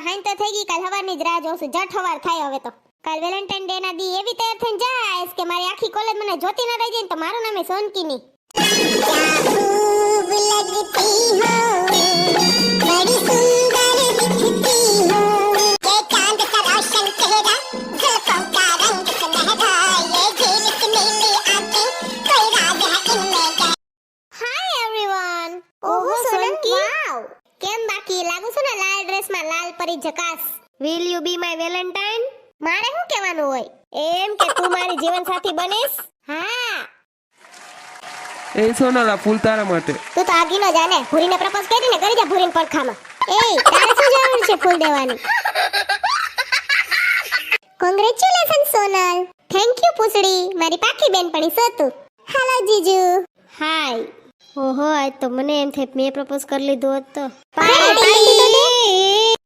હાઈન તો થઈ ગઈ, કાલ હવારની જ રાહ જોઉં છું. જટ હવાર થાય હવે તો. કાલ વેલેન્ટાઇન ડે ના દી એવી તૈયાર થઈને જાઈશ કે મારી આખી કોલેજ મને જોતી ન રહી જાય ને તો મારું નામ સોનકી ની. કેમ બાકી લાગુ છું ને લાલ ડ્રેસમાં લાલ પરી ઝકાસ? Will you be my Valentine? મારે શું કહેવાનું હોય? એમ કે તું મારી જીવન સાથી બનીશ? હા. એ સોનાલા ફૂલ તારા માટે. તું તો આગી ન જાને, ભૂરીને પ્રપોઝ કરીને કરી જા ભૂરીને પડખામાં. એ તારે શું જરૂર છે ફૂલ દેવાની? કોંગ્રેચ્યુલેશન સોનલ. થેન્ક યુ પૂછડી, મારી પાકી બેનપણી છો તું. હેલો જીજુ. હાય. ઓહો, આજ તો મને એમ થાય મેં પ્રપોઝ કરી લીધું હોત તો. પાર્ટી તો દે.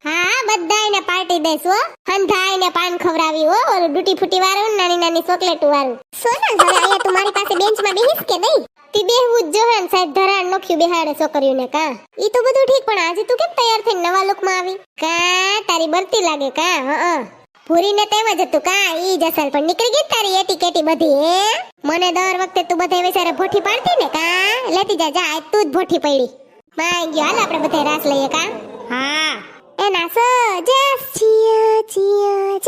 હા, બધાયને પાર્ટી દેસ હો. હંધાઈને પાન ખવરાવી હો, ઓલું ડૂટી ફૂટી વાળું, નાની નાની ચોકલેટ વાળું. સોનલ, હવે આયા તું મારી પાસે બેન્ચમાં બેહીસ કે નહીં? તી બેહવું જ જોહે ને, સાહેબ ધરાણ નોખ્યું બેહાડે છોકરીઓને કા. ઈ તો બધું ઠીક, પણ આજે તું કેમ તૈયાર થઈને નવા લુકમાં આવી? કા તારી બરતી લાગે કા? હં ભૂરીને તેમ જ હતું કા? ઈ જસલ પણ નીકળી ગઈ તારી એટીકેટી બધી હે. મને દર વખતે તું બધે વિચારે ભોઠી પાડતી ને કા? લેતી જા જા, આજ તું જ ભોઠી પડી. માં ગયો, હાલ આપણે બધે રાસ લઈએ કા? હા. એ નાસો જસ ચિયા ચિયા